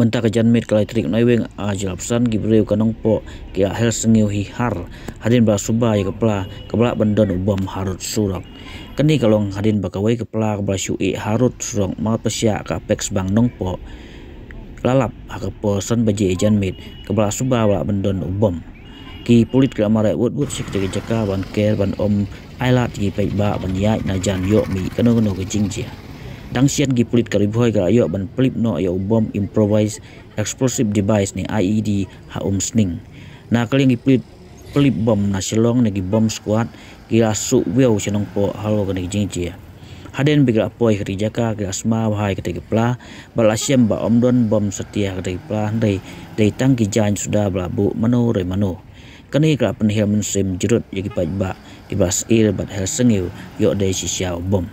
Menta ke janmit kalai trik noiweng ajalapsan gibreu kanong po kia hel sengiu hi har hadin bala suba ya kepla bandon ubam harut surok keni kalong hadin bakawai kepla shui harut surok mal pesya ka apex bang nong po lalap hakapo san baje janmit kepla suba bala bandon ubam ki pulit kala marai wut sik jaka ban ker ban om ailat gi pai ba ban yai na jan yo mi kano ke jingjia dangsian gi pulit karibhoi ga ayo ban pelip no ayo bom improvised explosive device ni IED ha sning na kaling gi pelip bom na silong gi bom squad gi asu weu senong po halo ga jingjia haden bigra poi jaka ga asma bahai ke pla balasiam ba omdon bom setia ke pla dei tangki jan sudah blabu mano re mano kani ka penhel mensim jerut yagi pajba di bas il bat hel sengiu yo dei si bom